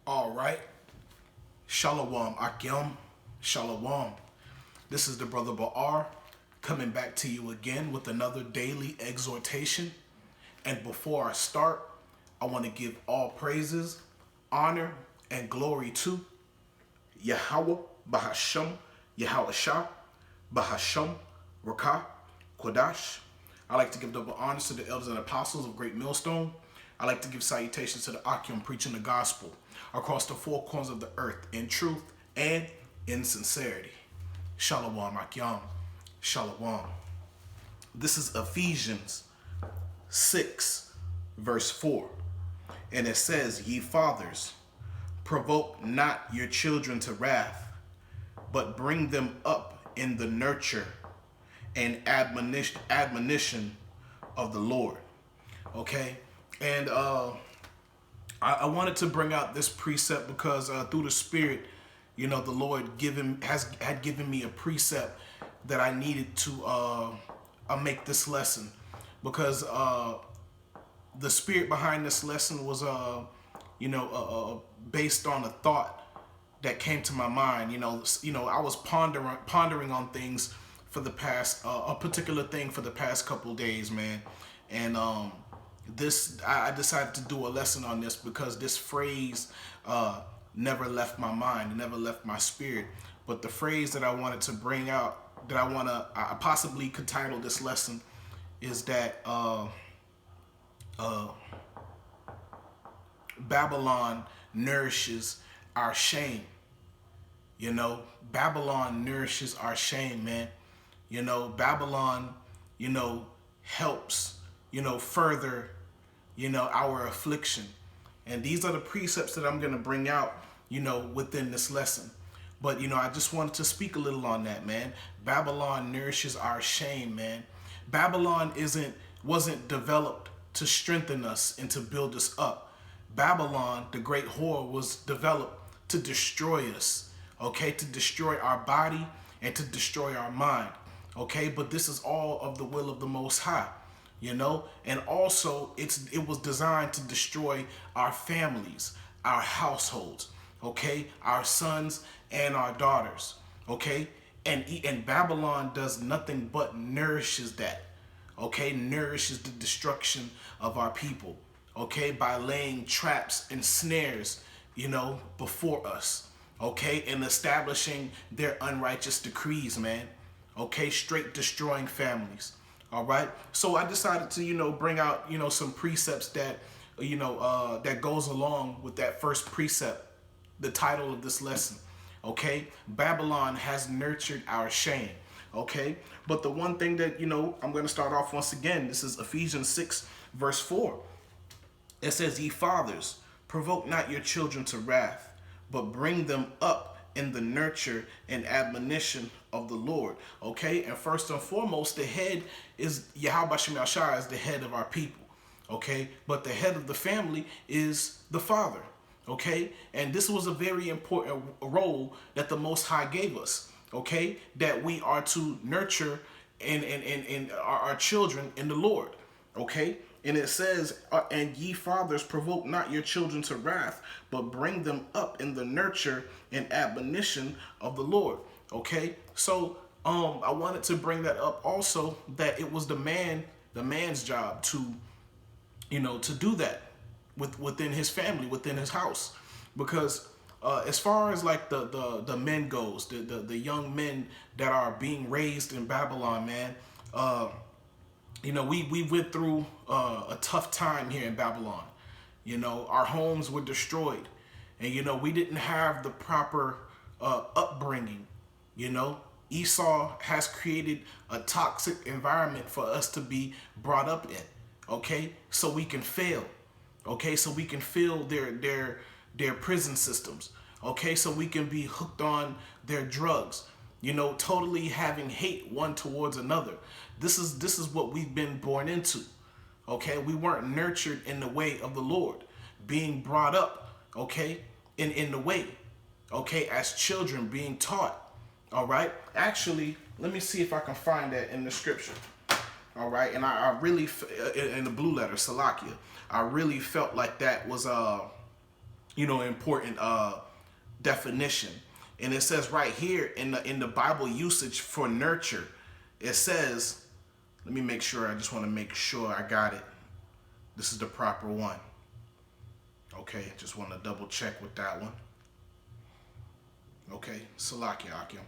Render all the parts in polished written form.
All right. Shalom, Akim. Shalom. This is the brother Ba'ar coming back to you again with another daily exhortation. And before I start, I want to give all praises, honor, and glory to Yahweh, Bahasham, Yahweh Shah, Bahasham, Rakah, Kodash. I like to give double honors to the elders and apostles of Great Millstone. I like to give salutations to the Akim preaching the gospel across the four corners of the earth in truth and in sincerity. Shalom, Akim. Shalom. This is Ephesians 6, verse 4. And it says, Ye fathers, provoke not your children to wrath, but bring them up in the nurture and admonition of the Lord. Okay? And I wanted to bring out this precept because through the Spirit, the Lord had given me a precept that I needed to make this lesson, because the spirit behind this lesson was based on a thought that came to my mind. I was pondering on things for the past a particular thing for the past couple days, man, and I decided to do a lesson on this because this phrase never left my mind, it never left my spirit. But the phrase that I wanted to bring out, that I possibly could title this lesson, is that Babylon nourishes our shame. Babylon nourishes our shame, man. Babylon, helps, further, our affliction. And these are the precepts that I'm going to bring out, within this lesson. But, I just wanted to speak a little on that, man. Babylon nourishes our shame, man. Babylon wasn't developed to strengthen us and to build us up. Babylon, the great whore, was developed to destroy us, okay? To destroy our body and to destroy our mind, okay? But this is all of the will of the Most High, And also, it was designed to destroy our families, our households, okay? Our sons and our daughters, okay? And Babylon does nothing but nourishes that, okay? Nourishes the destruction of our people, okay? By laying traps and snares, before us, okay? And establishing their unrighteous decrees, man, okay? Straight destroying families, all right? So I decided to, bring out, some precepts that, that goes along with that first precept, the title of this lesson. Okay, Babylon has nurtured our shame. Okay, but the one thing that, I'm going to start off once again. This is Ephesians 6, verse 4. It says, Ye fathers, provoke not your children to wrath, but bring them up in the nurture and admonition of the Lord. Okay, and first and foremost, the head is Yahweh Shem Yahshua, is the head of our people. Okay, but the head of the family is the father. Okay, and this was a very important role that the Most High gave us. Okay, that we are to nurture and our children in the Lord. Okay, and it says, and ye fathers, provoke not your children to wrath, but bring them up in the nurture and admonition of the Lord. Okay, so I wanted to bring that up also, that it was the man's job to, to do that within his family, within his house. Because as far as like the men goes, the young men that are being raised in Babylon, man, we went through a tough time here in Babylon. Our homes were destroyed, and we didn't have the proper upbringing. Esau has created a toxic environment for us to be brought up in, okay, so we can fail. Okay, so we can feel their prison systems. Okay, so we can be hooked on their drugs. Totally having hate one towards another. This is what we've been born into. Okay, we weren't nurtured in the way of the Lord, being brought up. Okay, in the way. Okay, as children being taught. All right. Actually, let me see if I can find that in the scripture. All right, and I really, in the blue letter, Salakia, I really felt like that was important definition. And it says right here in the Bible usage for nurture, it says, let me make sure, I just want to make sure I got it. This is the proper one. Okay, just want to double check with that one. Okay, Salakia Akim.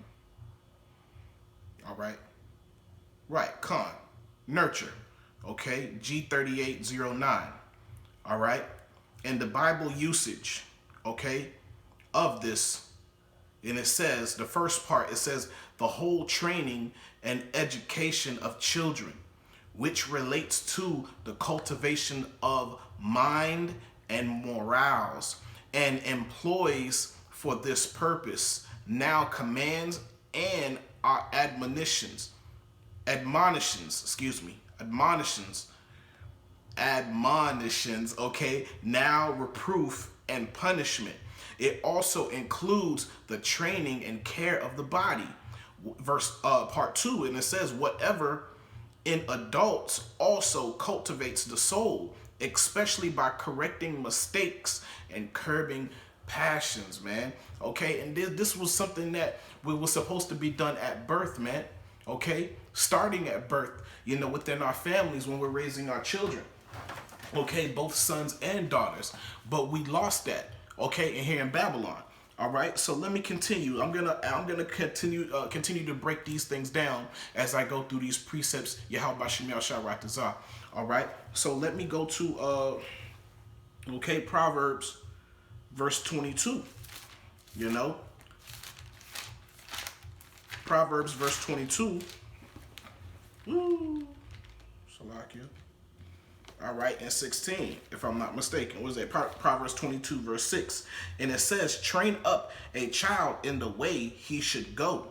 All right. Right, Khan. Nurture. Okay, G3809. All right. And the Bible usage, okay, of this, and it says, the first part, it says, the whole training and education of children, which relates to the cultivation of mind and morals, and employs for this purpose now commands and our admonitions, okay, now reproof and punishment. It also includes the training and care of the body. Part 2, and it says, whatever in adults also cultivates the soul, especially by correcting mistakes and curbing passions, man. Okay, and this was something that was supposed to be done at birth, man. Okay, starting at birth, within our families when we're raising our children. Okay, both sons and daughters. But we lost that. Okay, and here in Babylon. All right, so let me continue. I'm gonna continue to break these things down as I go through these precepts. Yahweh Shem Yahshua Ratazah. All right, so let me go to Proverbs verse 22. Proverbs verse 22. Woo, Salakia. All right, and 16, if I'm not mistaken. What is that? Proverbs 22, verse 6. And it says, train up a child in the way he should go.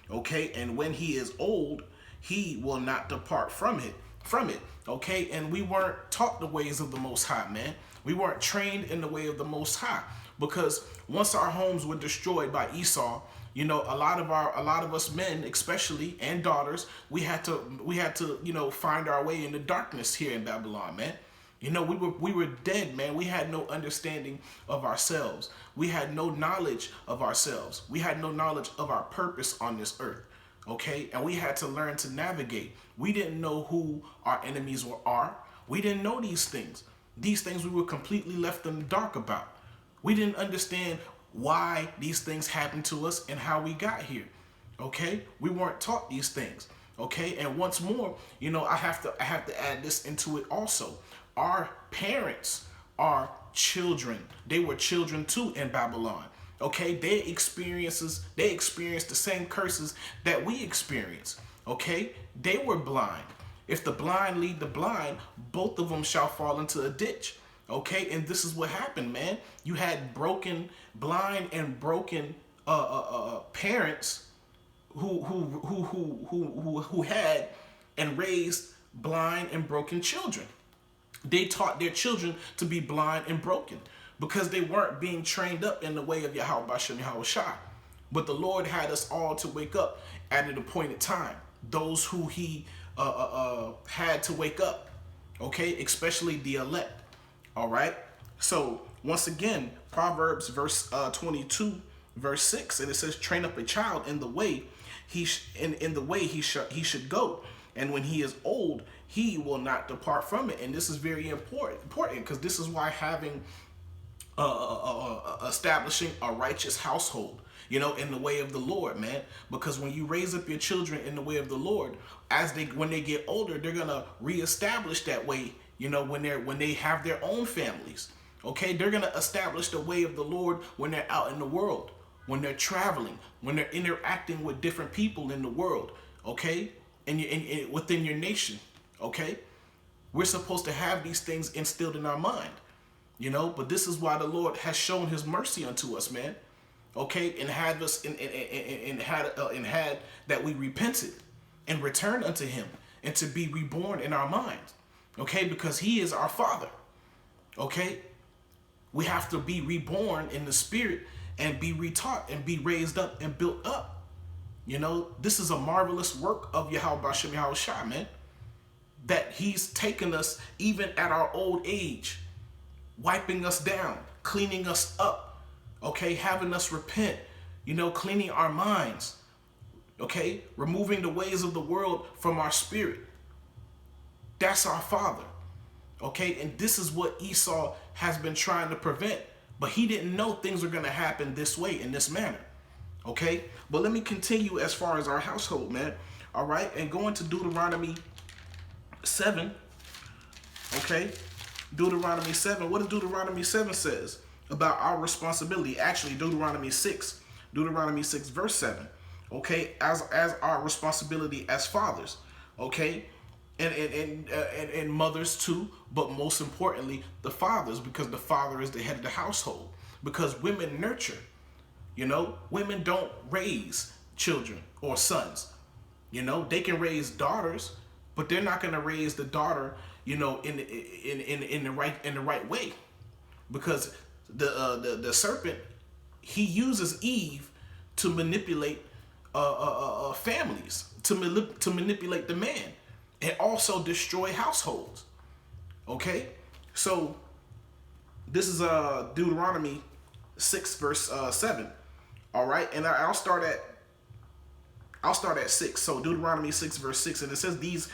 Okay, and when he is old, he will not depart from it. Okay, and we weren't taught the ways of the Most High, man. We weren't trained in the way of the Most High, because once our homes were destroyed by Esau, a lot of us men, especially, and daughters, we had to find our way in the darkness here in Babylon, man. We were dead, man. We had no understanding of ourselves. We had no knowledge of ourselves. We had no knowledge of our purpose on this earth. Okay, and we had to learn to navigate. We didn't know who our enemies are. We didn't know these things. These things we were completely left in the dark about. We didn't understand why these things happened to us and how we got here. Okay, we weren't taught these things. Okay, and once more, I have to add this into it also. Our parents are children. They were children too in Babylon. Okay, they experienced the same curses that we experience. Okay, they were blind. If the blind lead the blind, both of them shall fall into a ditch. Okay, and this is what happened, man. You had blind and broken parents who had and raised blind and broken children. They taught their children to be blind and broken because they weren't being trained up in the way of Yahweh Bashem Yahweh Shai. But the Lord had us all to wake up at an appointed time. Those who he had to wake up, okay, especially the elect. All right. So once again, Proverbs verse 22, verse 6, and it says, "Train up a child in the way he should go, and when he is old, he will not depart from it." And this is very important because this is why having establishing a righteous household, in the way of the Lord, man. Because when you raise up your children in the way of the Lord, when they get older, they're gonna reestablish that way. When they have their own families, okay, they're gonna establish the way of the Lord when they're out in the world, when they're traveling, when they're interacting with different people in the world, okay, and within your nation, okay. We're supposed to have these things instilled in our mind, But this is why the Lord has shown His mercy unto us, man, okay, and had us and had that we repented and returned unto Him and to be reborn in our minds. Okay, because He is our Father. Okay, we have to be reborn in the Spirit and be retaught and be raised up and built up. This is a marvelous work of Yahweh Bashem Yahweh Shai, man. That He's taken us even at our old age, wiping us down, cleaning us up, okay, having us repent, cleaning our minds, okay, removing the ways of the world from our spirit. That's our Father, okay? And this is what Esau has been trying to prevent, but he didn't know things were going to happen this way, in this manner, okay? But let me continue as far as our household, man, all right? And going to Deuteronomy 7, okay? Deuteronomy 7, what does Deuteronomy 7 says about our responsibility? Actually, Deuteronomy 6 verse 7, okay, as our responsibility as fathers, okay, and mothers too, but most importantly the fathers, because the father is the head of the household. Because women nurture, women don't raise children or sons. They can raise daughters, but they're not going to raise the daughter, in the right way, because the serpent, he uses Eve to manipulate families, to manipulate the man, and also destroy households. Okay, so this is Deuteronomy 6 verse 7. All right, and I'll start at 6. So Deuteronomy 6 verse 6, and it says, these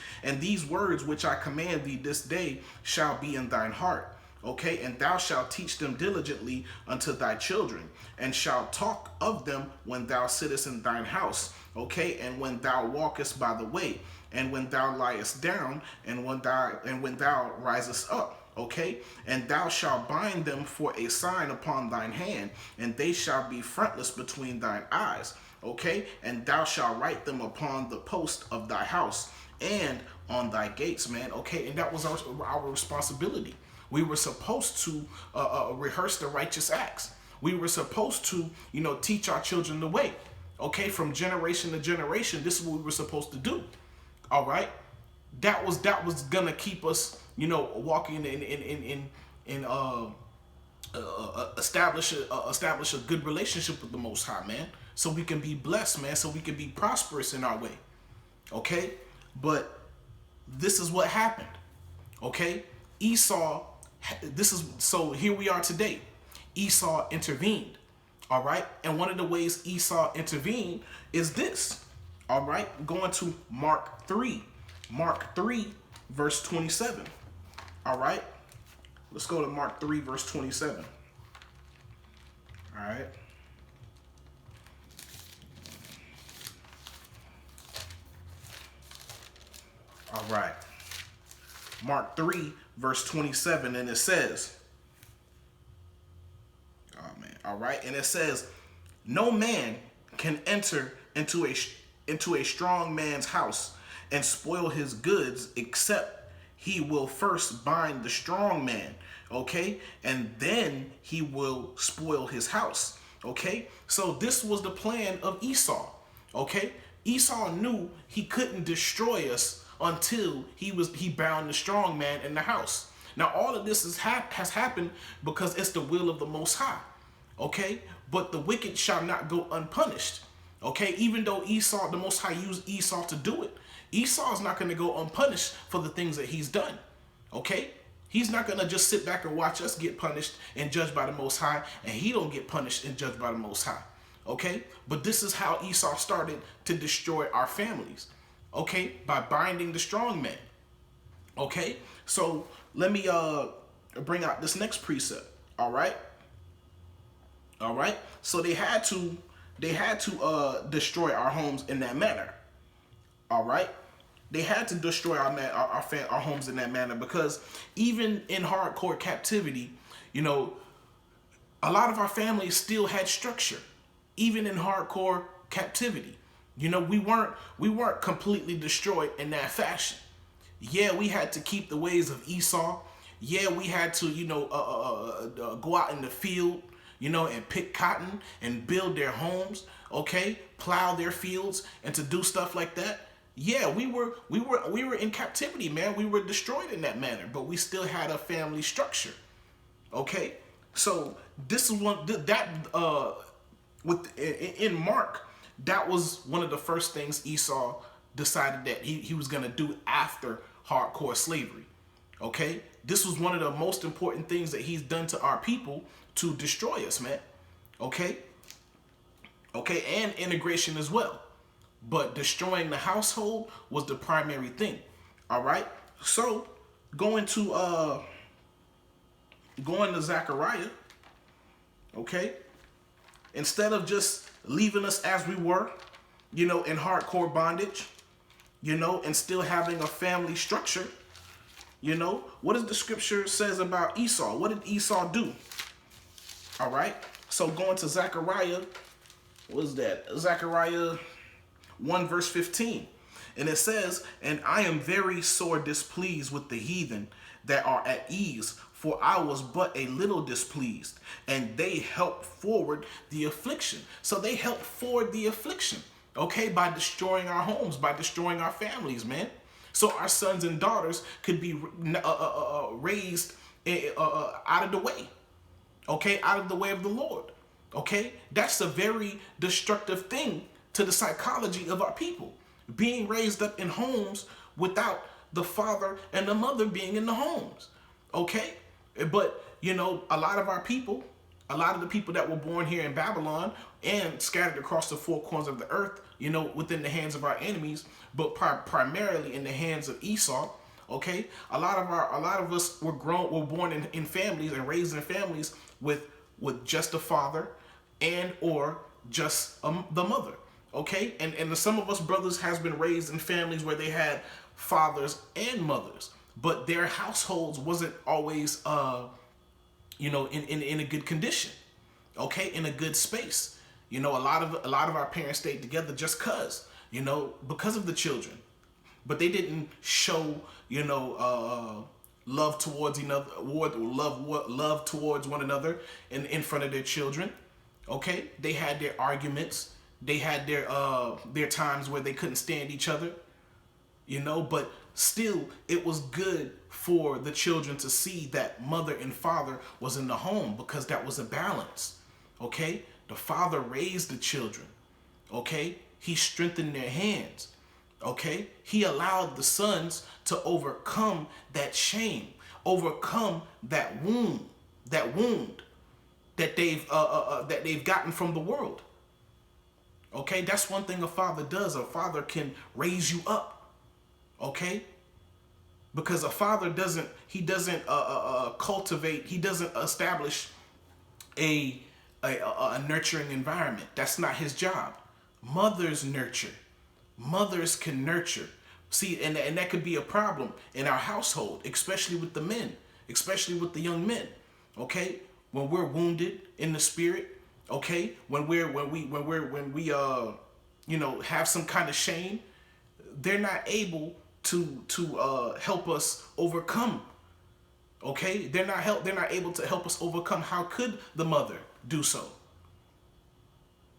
words which I command thee this day shall be in thine heart. Okay, and thou shalt teach them diligently unto thy children, and shalt talk of them when thou sittest in thine house, okay, and when thou walkest by the way, and when thou liest down, and when thou risest up, okay, and thou shalt bind them for a sign upon thine hand, and they shall be frontless between thine eyes, okay, and thou shalt write them upon the post of thy house and on thy gates, man, okay. And that was our responsibility. We were supposed to rehearse the righteous acts. We were supposed to, teach our children the way. Okay, from generation to generation, this is what we were supposed to do. All right, that was gonna keep us, walking in establish a good relationship with the Most High, man. So we can be blessed, man. So we can be prosperous in our way. Okay, but this is what happened. Okay, Esau. So here we are today. Esau intervened, all right? And one of the ways Esau intervened is this, all right? Going to Mark 3 verse 27, all right? Let's go to Mark 3 verse 27, all right? All right. Mark 3 verse 27, and it says, oh man, all right, and it says, no man can enter into a strong man's house and spoil his goods, except he will first bind the strong man, okay, and then he will spoil his house, okay. So this was the plan of Esau, okay. Esau knew he couldn't destroy us until he bound the strong man in the house. Now all of this has happened because it's the will of the Most High, okay? But the wicked shall not go unpunished, okay? Even though the Most High used Esau to do it, Esau is not going to go unpunished for the things that he's done, okay? He's not going to just sit back and watch us get punished and judged by the Most High, and he don't get punished and judged by the Most High, okay? But this is how Esau started to destroy our families, okay, by binding the strong man, okay. So let me bring out this next precept. All right, so they had to destroy our homes in that manner. All right, they had to destroy our homes in that manner, because even in hardcore captivity, a lot of our families still had structure, even in hardcore captivity. We weren't completely destroyed in that fashion. Yeah, we had to keep the ways of Esau. Yeah, we had to, go out in the field, and pick cotton and build their homes, okay, plow their fields and to do stuff like that. Yeah, we were in captivity, man. We were destroyed in that manner, but we still had a family structure. Okay, so this is in Mark. That was one of the first things Esau decided that he was going to do after hardcore slavery. Okay? This was one of the most important things that he's done to our people to destroy us, man. Okay? Okay, and integration as well. But destroying the household was the primary thing. All right? So, going to Zechariah, okay? Instead of just leaving us as we were, you know, in hardcore bondage, you know, and still having a family structure, you know, what does the scripture says about Esau? What did Esau do? All right. So going to Zechariah, what is that? Zechariah 1 verse 15. And it says, and I am very sore displeased with the heathen that are at ease, for I was but a little displeased, and they helped forward the affliction. So they helped forward the affliction, okay, by destroying our homes, by destroying our families, man. So our sons and daughters could be raised out of the way, okay, out of the way of the Lord, okay. That's a very destructive thing to the psychology of our people, being raised up in homes without the father and the mother being in the homes, okay. But, you know, a lot of our people, a lot of the people that were born here in Babylon and scattered across the four corners of the earth, you know, within the hands of our enemies, but primarily in the hands of Esau, okay? A lot of us were born in families and raised in families with just the father and or just the mother, okay? And some of us brothers has been raised in families where they had fathers and mothers, but their households wasn't always, you know, in a good condition, okay, in a good space. You know, a lot of our parents stayed together just you know, because of the children, but they didn't show, you know, love towards love towards one another in front of their children. Okay, they had their arguments, they had their times where they couldn't stand each other, you know, but still it was good for the children to see that mother and father was in the home, because that was a balance. Okay, the father raised the children, okay, he strengthened their hands, okay, he allowed the sons to overcome that shame, overcome that wound that they've gotten from the world. Okay, that's one thing a father does. A father can raise you up, okay, because a father doesn't cultivate, he doesn't establish a nurturing environment. That's not his job. Mothers nurture. Mothers can nurture. See, and that could be a problem in our household, especially with the men, especially with the young men. Okay, when we're wounded in the spirit, okay, when we you know, have some kind of shame, they're not able to help us overcome. Okay, they're not able to help us overcome. How could the mother do so?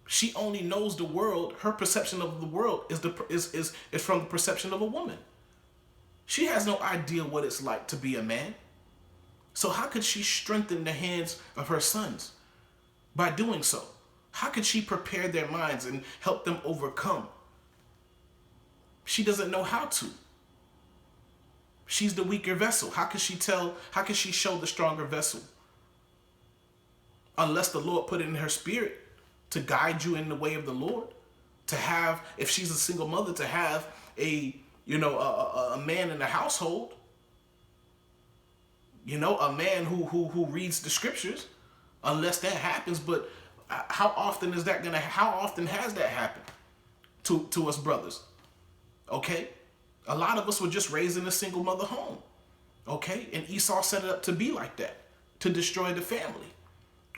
She only knows the world. Her perception of the world is from the perception of a woman. She has no idea what it's like to be a man. So how could she strengthen the hands of her sons by doing so? How could she prepare their minds and help them overcome? She doesn't know how to. She's the weaker vessel. How could she show the stronger vessel? Unless the Lord put it in her spirit to guide you in the way of the Lord, to have, if she's a single mother, to have a man in the household, you know, a man who reads the scriptures, unless that happens. But how often has that happened to us brothers? Okay, a lot of us were just raised in a single mother home, okay, and Esau set it up to be like that, to destroy the family,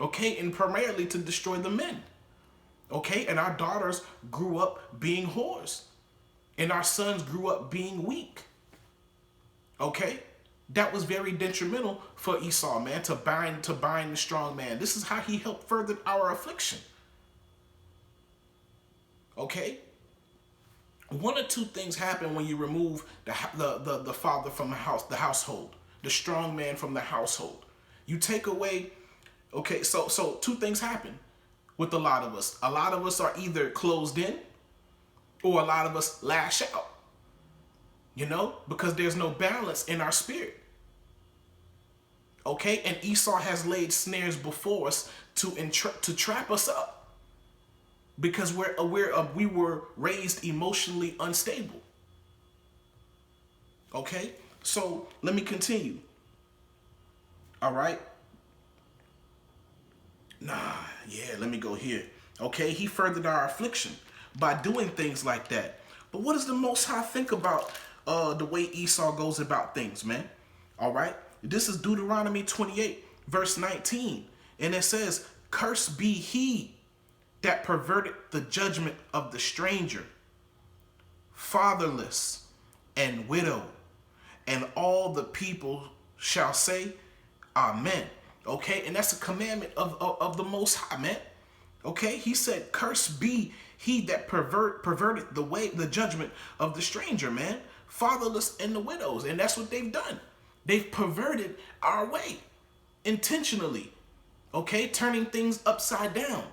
okay, and primarily to destroy the men, okay, and our daughters grew up being whores, and our sons grew up being weak, okay. That was very detrimental for Esau, man, to bind the strong man. This is how he helped further our affliction. Okay? One or two things happen when you remove the father from the household, the strong man from the household. You take away, okay, so two things happen with a lot of us. A lot of us are either closed in or a lot of us lash out, you know, because there's no balance in our spirit. Okay, and Esau has laid snares before us to trap us up because we were raised emotionally unstable. Okay, so let me continue. All right. Let me go here. Okay, he furthered our affliction by doing things like that. But what does the Most High think about the way Esau goes about things, man? All right, this is Deuteronomy 28, verse 19. And it says, "Cursed be he that perverted the judgment of the stranger, fatherless, and widow." And all the people shall say, Amen. Okay, and that's a commandment of the Most High, man. Okay, he said, "Cursed be he that perverted the judgment of the stranger," man, fatherless and the widows. And that's what they've done. They've perverted our way intentionally. Okay, turning things upside down.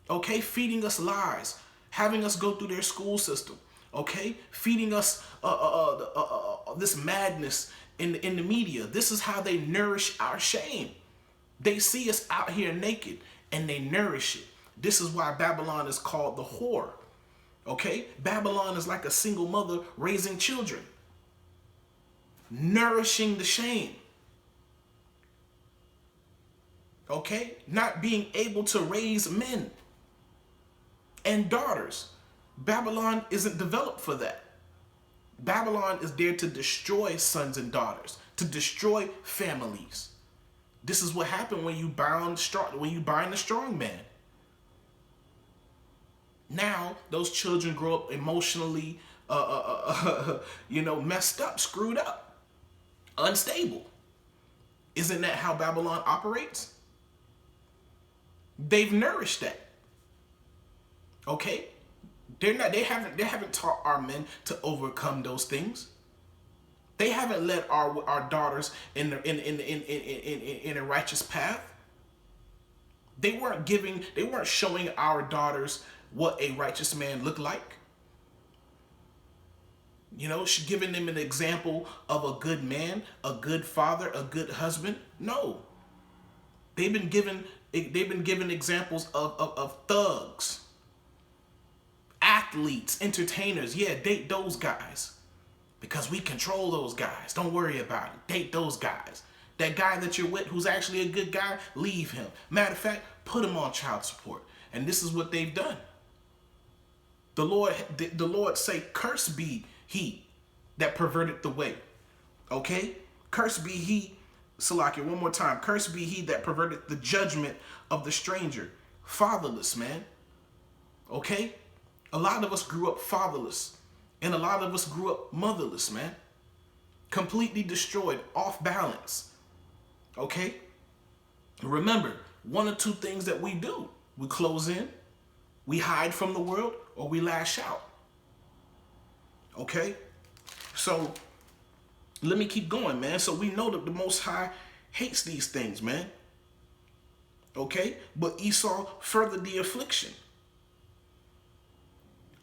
Okay, feeding us lies, having us go through their school system. Okay, feeding us this madness in the media. This is how they nourish our shame. They see us out here naked and they nourish it. This is why Babylon is called the whore. Okay, Babylon is like a single mother raising children, nourishing the shame. Okay, not being able to raise men and daughters. Babylon isn't developed for that. Babylon is there to destroy sons and daughters, to destroy families. This is what happened when you bind the strong man. Now those children grow up emotionally, messed up, screwed up, unstable. Isn't that how Babylon operates? They've nourished that. Okay, they haven't taught our men to overcome those things. They haven't led our daughters in a righteous path. They weren't showing our daughters what a righteous man looked like. Giving them an example of a good man, a good father, a good husband. No, they've been given examples of thugs, athletes, entertainers. Yeah, date those guys because we control those guys. Don't worry about it. Date those guys. That guy that you're with who's actually a good guy, leave him. Matter of fact, put him on child support. And this is what they've done. The Lord say, "Cursed be he that perverted the way." Okay? Cursed be he, Salakia, one more time. "Cursed be he that perverted the judgment of the stranger." Fatherless, man. Okay? A lot of us grew up fatherless. And a lot of us grew up motherless, man. Completely destroyed, off balance. Okay? Remember, one or two things that we do. We close in, we hide from the world, or we lash out. Okay? So, let me keep going, man. So we know that the Most High hates these things, man. Okay? But Esau furthered the affliction.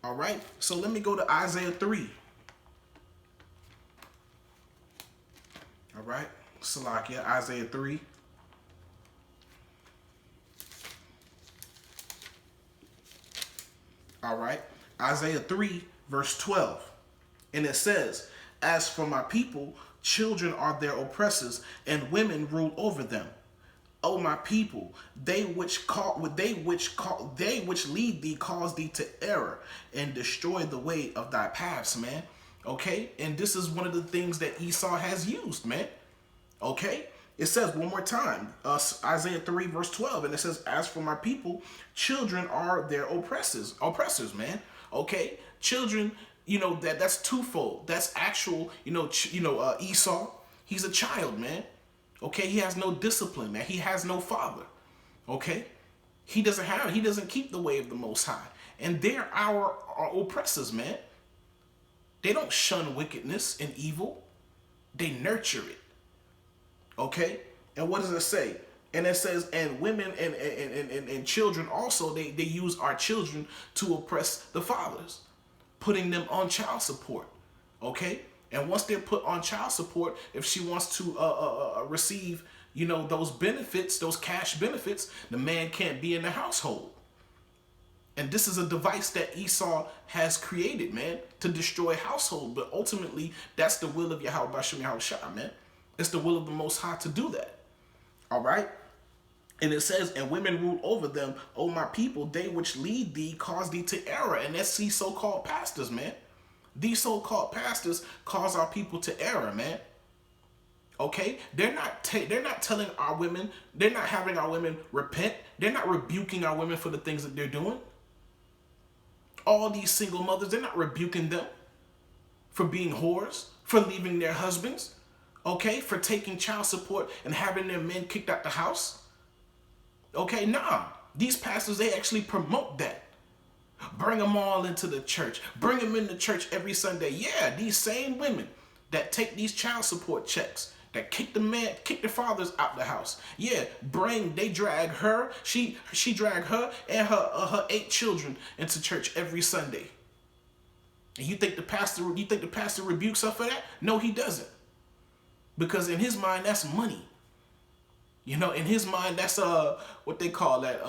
All right? So let me go to Isaiah 3. All right? Salakia, Isaiah 3. All right? Isaiah 3, verse 12. And it says, "As for my people, children are their oppressors, and women rule over them. O my people, they which lead thee cause thee to error, and destroy the way of thy paths," man. Okay? And this is one of the things that Esau has used, man. Okay? It says one more time, Isaiah 3, verse 12, and it says, "As for my people, children are their oppressors, man." Okay? Children, that's twofold. That's actual, Esau, he's a child, man. Okay? He has no discipline, man. He has no father. Okay? He doesn't keep the way of the Most High. And they're our oppressors, man. They don't shun wickedness and evil. They nurture it. Okay? And what does it say? And it says, and women and children also, they use our children to oppress the fathers, putting them on child support. Okay? And once they're put on child support, if she wants to receive, those benefits, those cash benefits, the man can't be in the household. And this is a device that Esau has created, man, to destroy household. But ultimately, that's the will of Yahweh Bashim Yahushua, man. It's the will of the Most High to do that. All right? And it says, and women rule over them, O my people, they which lead thee cause thee to error. And that's these so-called pastors, man. These so-called pastors cause our people to error, man. Okay? They're not telling our women, they're not having our women repent. They're not rebuking our women for the things that they're doing. All these single mothers, they're not rebuking them for being whores, for leaving their husbands, okay, for taking child support and having their men kicked out the house. Okay, nah. These pastors, they actually promote that. Bring them all into the church. Bring them into church every Sunday. Yeah, these same women that take these child support checks, that kick the fathers out the house. Yeah, they drag her, she drag her and her 8 children into church every Sunday. And you think the pastor rebukes her for that? No, he doesn't. Because in his mind, that's money. In his mind, that's what they call that,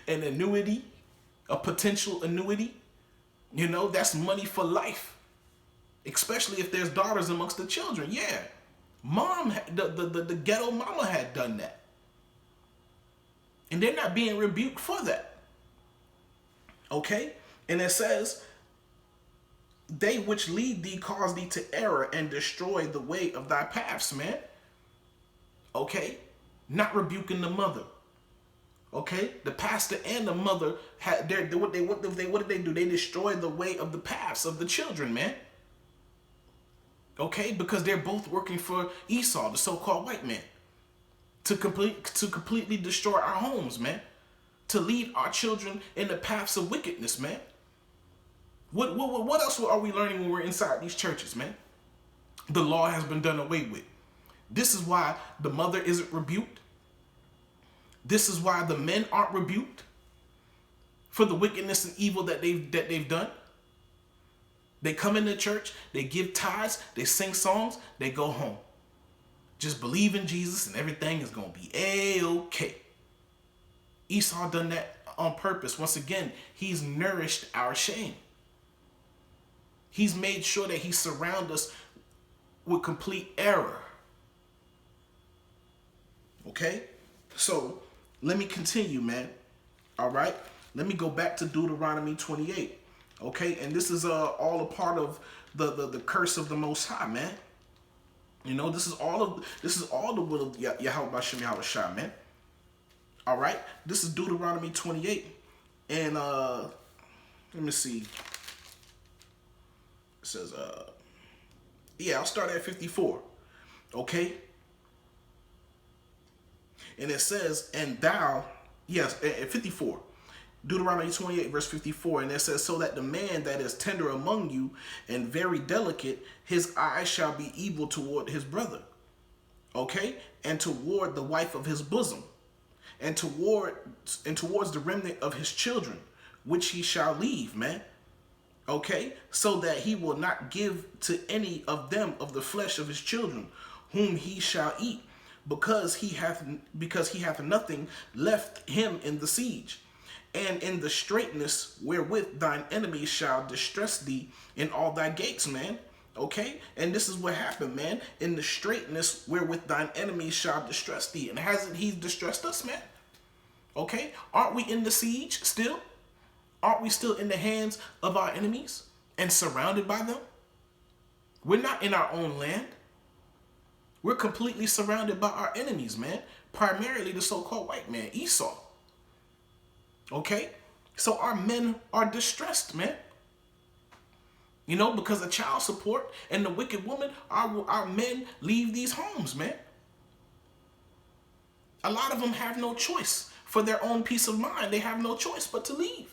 an annuity, a potential annuity. That's money for life. Especially if there's daughters amongst the children. Yeah. Mom, the ghetto mama had done that. And they're not being rebuked for that. Okay? And it says, they which lead thee cause thee to error and destroy the way of thy paths, man. Okay? Not rebuking the mother. Okay? The pastor and the mother, what did they do? They destroyed the way of the paths of the children, man. Okay, because they're both working for Esau, the so-called white man, to completely destroy our homes, man, to lead our children in the paths of wickedness, man. What else are we learning when we're inside these churches, man? The law has been done away with. This is why the mother isn't rebuked. This is why the men aren't rebuked for the wickedness and evil that they've done. They come into church, they give tithes, they sing songs, they go home. Just believe in Jesus and everything is going to be A-okay. Esau done that on purpose. Once again, he's nourished our shame. He's made sure that he surrounds us with complete error. Okay? So, let me continue, man. All right? Let me go back to Deuteronomy 28. Okay, and this is all a part of the curse of the Most High, man. This is all the will of Yahweh Bashim Yahushua, man. All right, this is Deuteronomy 28, and let me see. It says, I'll start at 54. Okay, and it says, and thou, yes, at 54. Deuteronomy 28 verse 54, and it says, so that the man that is tender among you and very delicate, his eye shall be evil toward his brother, okay, and toward the wife of his bosom, and towards the remnant of his children, which he shall leave, man, okay, so that he will not give to any of them of the flesh of his children, whom he shall eat, because he hath nothing left him in the siege. And in the straightness wherewith thine enemies shall distress thee in all thy gates, man. Okay? And this is what happened, man. In the straightness wherewith thine enemies shall distress thee. And hasn't he distressed us, man? Okay? Aren't we in the siege still? Aren't we still in the hands of our enemies and surrounded by them? We're not in our own land. We're completely surrounded by our enemies, man. Primarily the so-called white man, Esau. Okay, so our men are distressed, man. Because of child support and the wicked woman, our men leave these homes, man. A lot of them have no choice for their own peace of mind. They have no choice but to leave.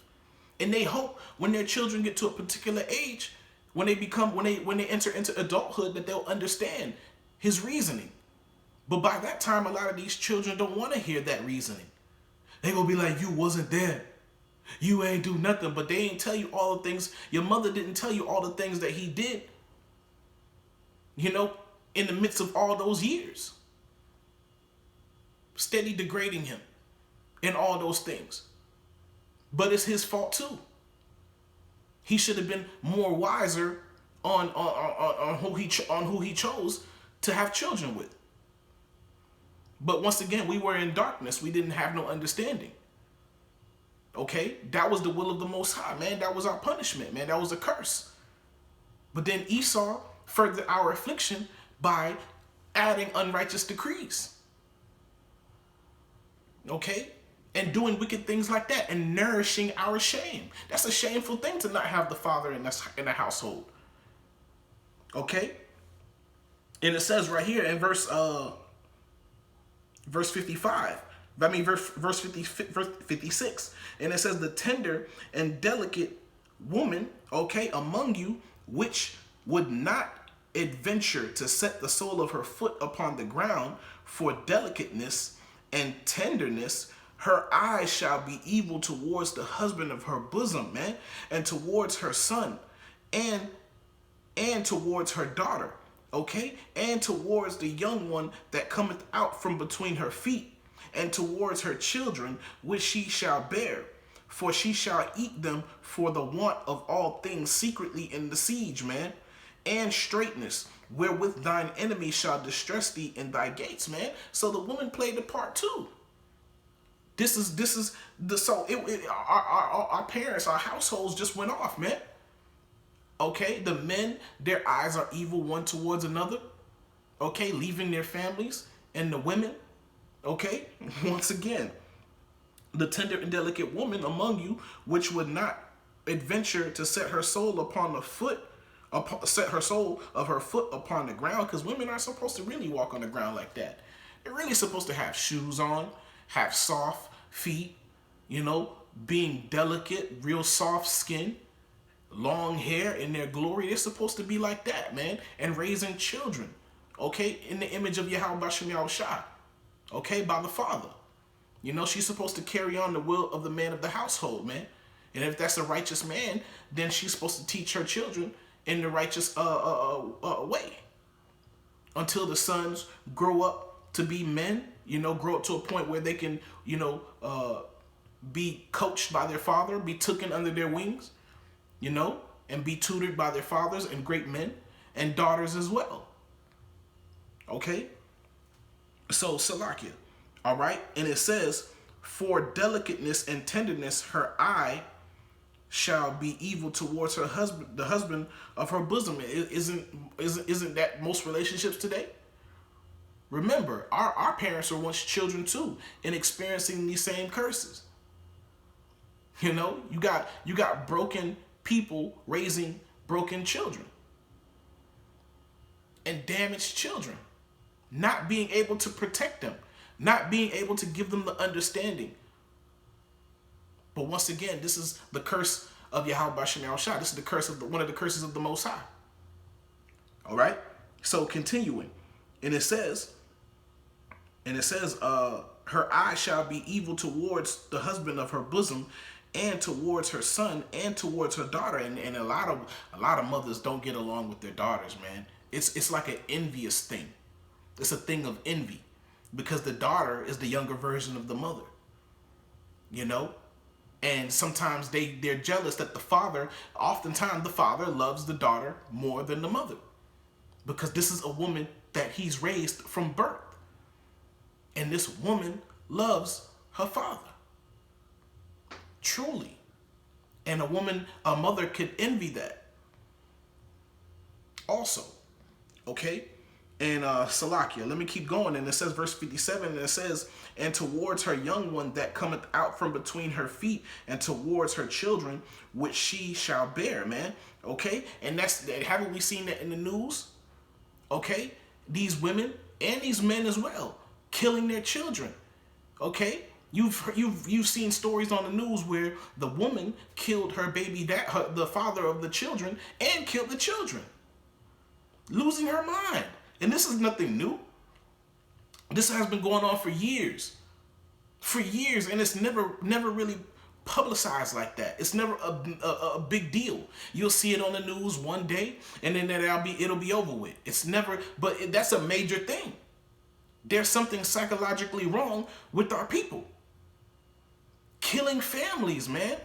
And they hope when their children get to a particular age, when they enter into adulthood, that they'll understand his reasoning. But by that time, a lot of these children don't want to hear that reasoning. They gonna be like, you wasn't there. You ain't do nothing. But they ain't tell you all the things. Your mother didn't tell you all the things that he did. in the midst of all those years. Steady degrading him in all those things. But it's his fault too. He should have been more wiser on who he chose to have children with. But once again, we were in darkness. We didn't have no understanding. Okay? That was the will of the Most High, man. That was our punishment, man. That was a curse. But then Esau furthered our affliction by adding unrighteous decrees. Okay? And doing wicked things like that and nourishing our shame. That's a shameful thing to not have the father in the household. Okay? And it says right here in verse 55. I mean, verse 56. And it says, the tender and delicate woman, okay, among you, which would not adventure to set the sole of her foot upon the ground for delicateness and tenderness, her eyes shall be evil towards the husband of her bosom, man, and towards her son, and towards her daughter, okay, and towards the young one that cometh out from between her feet, and towards her children which she shall bear. For she shall eat them for the want of all things secretly in the siege, man, and straightness, wherewith thine enemy shall distress thee in thy gates, man. So the woman played the part too. Our parents, our households just went off, man. Okay, the men, their eyes are evil one towards another. Okay, leaving their families, and the women, okay, once again, the tender and delicate woman among you, which would not adventure to set her soul upon the foot, set her sole of her foot upon the ground, because women aren't supposed to really walk on the ground like that. They're really supposed to have shoes on, have soft feet, you know, being delicate, real soft skin, long hair in their glory. They're supposed to be like that, man, and raising children, okay, in the image of Yahweh Bashem Yahushua, okay, by the Father. You know, she's supposed to carry on the will of the man of the household, man. And if that's a righteous man, then she's supposed to teach her children in the righteous way until the sons grow up to be men, you know, grow up to a point where they can, you know, be coached by their father, be taken under their wings, you know, and be tutored by their fathers and great men, and daughters as well. Okay? So, Salakia. All right? And it says, for delicateness and tenderness, her eye shall be evil towards her husband, the husband of her bosom. Isn't that most relationships today? Remember, our parents were once children too, and experiencing these same curses. You know, you got broken people raising broken children and damaged children, not being able to protect them, not being able to give them the understanding. But once again, this is the curse of Yahweh Bashem Yahushua. This is the curse of one of the curses of the Most High. All right. So continuing, and it says, her eye shall be evil towards the husband of her bosom, and towards her son, and towards her daughter. And a lot of mothers don't get along with their daughters, man. It's like an envious thing. It's a thing of envy, because the daughter is the younger version of the mother, you know? And sometimes they're jealous that oftentimes the father loves the daughter more than the mother, because this is a woman that he's raised from birth. And this woman loves her father. Truly. And a mother could envy that also. Okay? And Salakia, let me keep going. And it says, verse 57, and it says, and towards her young one that cometh out from between her feet, and towards her children, which she shall bear, man. Okay? And haven't we seen that in the news? Okay? These women and these men as well, killing their children. Okay? You've seen stories on the news where the woman killed her baby dad, the father of the children, and killed the children, losing her mind. And this is nothing new. This has been going on for years, and it's never really publicized like that. It's never a big deal. You'll see it on the news one day, and then it'll be over with. It's never, but that's a major thing. There's something psychologically wrong with our people. Killing families, man.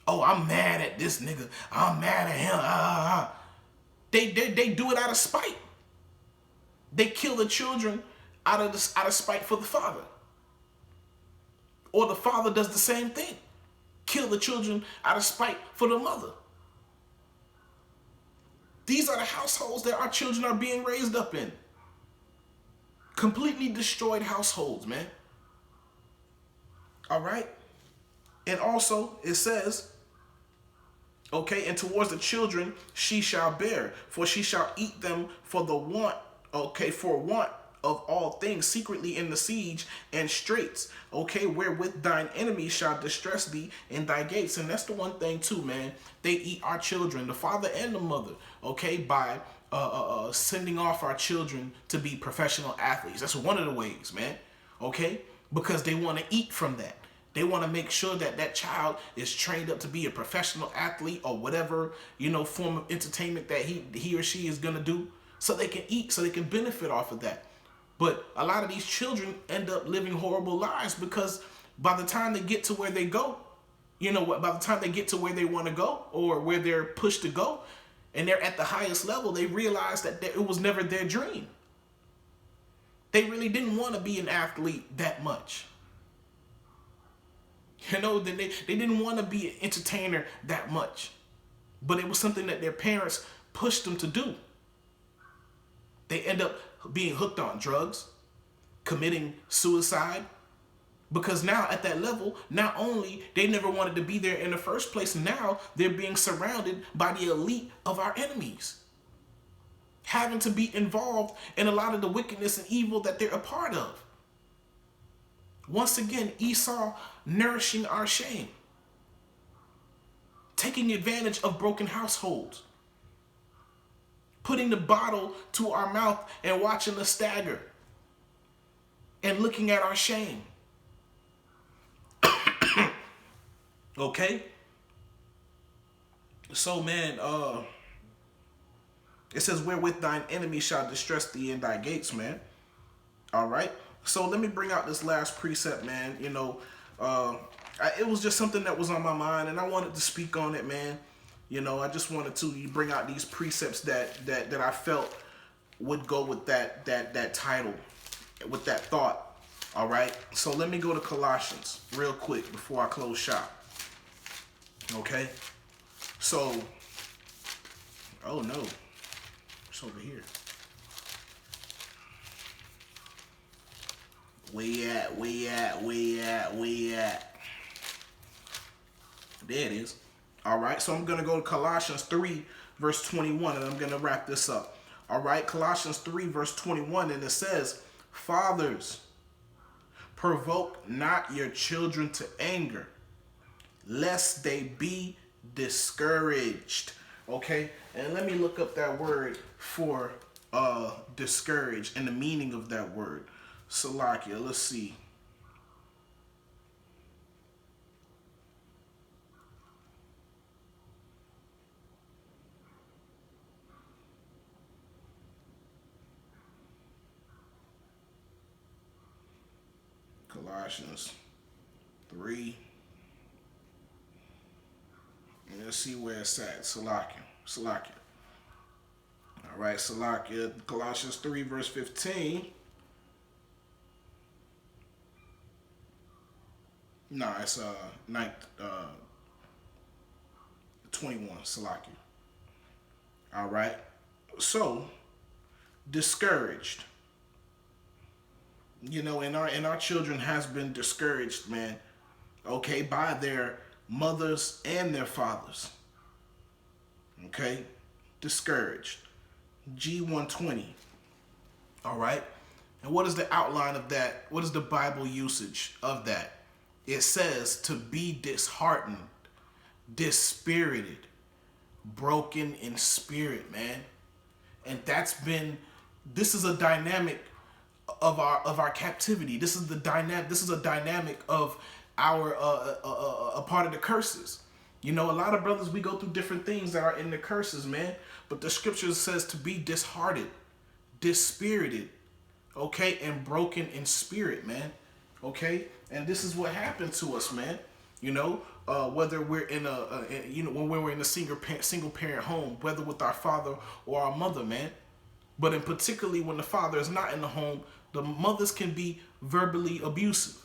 Oh, I'm mad at this nigga. I'm mad at him. They do it out of spite. They kill the children out of spite for the father. Or the father does the same thing. Kill the children out of spite for the mother. These are the households that our children are being raised up in. Completely destroyed households, man. All right? And also, it says, okay, and towards the children she shall bear, for she shall eat them for the want, okay, for want of all things secretly in the siege and straits, okay, wherewith thine enemies shall distress thee in thy gates. And that's the one thing too, man. They eat our children, the father and the mother, okay, by sending off our children to be professional athletes. That's one of the ways, man, okay, because they want to eat from that. They want to make sure that that child is trained up to be a professional athlete or whatever, form of entertainment that he or she is going to do, so they can eat, so they can benefit off of that. But a lot of these children end up living horrible lives because by the time they get to where they go, by the time they get to where they want to go or where they're pushed to go, and they're at the highest level, they realize that it was never their dream. They really didn't want to be an athlete that much. They didn't want to be an entertainer that much. But it was something that their parents pushed them to do. They end up being hooked on drugs, committing suicide, because now at that level, not only they never wanted to be there in the first place, now they're being surrounded by the elite of our enemies, having to be involved in a lot of the wickedness and evil that they're a part of. Once again, Esau nourishing our shame, taking advantage of broken households, putting the bottle to our mouth and watching us stagger and looking at our shame. Okay? So, man, it says, wherewith thine enemy shall distress thee in thy gates, man. All right? So let me bring out this last precept, man. It was just something that was on my mind, and I wanted to speak on it, man. I just wanted to bring out these precepts that I felt would go with that title, with that thought. All right. So let me go to Colossians real quick before I close shop. Okay. So, oh no, it's over here. Where you at? There it is. All right, so I'm going to go to Colossians 3, verse 21, and I'm going to wrap this up. All right, Colossians 3, verse 21, and it says, fathers, provoke not your children to anger, lest they be discouraged. Okay, and let me look up that word for discouraged and the meaning of that word. Salakia, let's see. Colossians 3. And let's see where it's at. Salakia. All right, Salakia. Colossians 3, verse 15. No, it's 21, Salakia. All right. So, discouraged. And our children has been discouraged, man. Okay, by their mothers and their fathers. Okay, discouraged. G120. All right. And what is the outline of that? What is the Bible usage of that? It says to be disheartened, dispirited, broken in spirit, man. And this is a dynamic of our captivity. This is a dynamic of our a part of the curses. You know, a lot of brothers, we go through different things that are in the curses, man. But the scripture says to be disheartened, dispirited, okay, and broken in spirit, man. Okay, and this is what happened to us, man. You know, whether we're in you know, when we're in a single parent home, whether with our father or our mother, man. But in particularly when the father is not in the home, the mothers can be verbally abusive.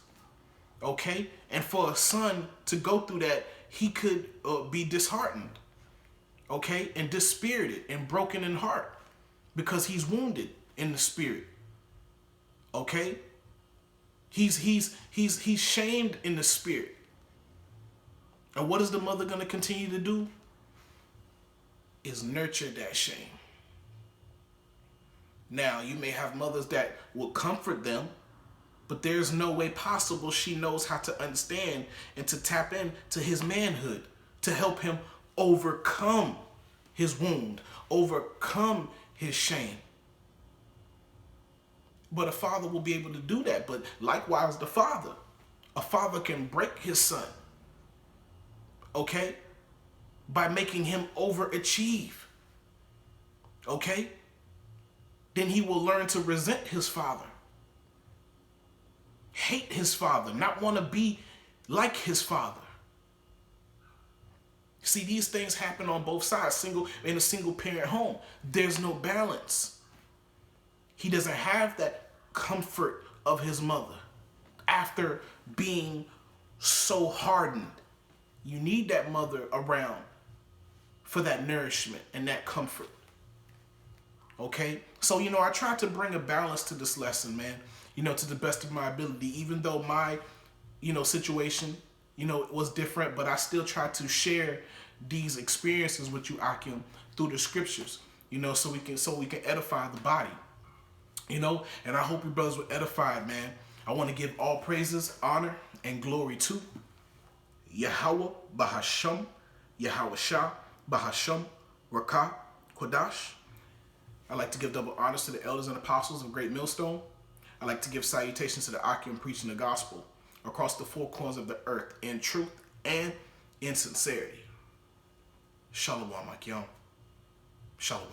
Okay, and for a son to go through that, he could be disheartened, okay, and dispirited and broken in heart because he's wounded in the spirit. Okay, he's shamed in the spirit. And what is the mother going to continue to do? Is nurture that shame. Now, you may have mothers that will comfort them, but there's no way possible she knows how to understand and to tap into his manhood, to help him overcome his wound, overcome his shame. But a father will be able to do that. But likewise, a father can break his son, okay, by making him overachieve, okay? Then he will learn to resent his father, hate his father, not want to be like his father. See, these things happen on both sides. In a single parent home, there's no balance. He doesn't have that comfort of his mother after being so hardened. You need that mother around for that nourishment and that comfort. Okay? So, you know, I tried to bring a balance to this lesson, man, you know, to the best of my ability, even though my, you know, situation, you know, was different, but I still tried to share these experiences with you, Akim, through the scriptures, you know, so we can edify the body, you know, and I hope you brothers were edified, man. I want to give all praises, honor, and glory to Yahweh Bahasham, Yahweh Shah Bahasham, Rakah, Kodash. I like to give double honors to the elders and apostles of Great Millstone. I like to give salutations to the Akim preaching the gospel across the four corners of the earth in truth and in sincerity. Shalom, Akim. Shalom.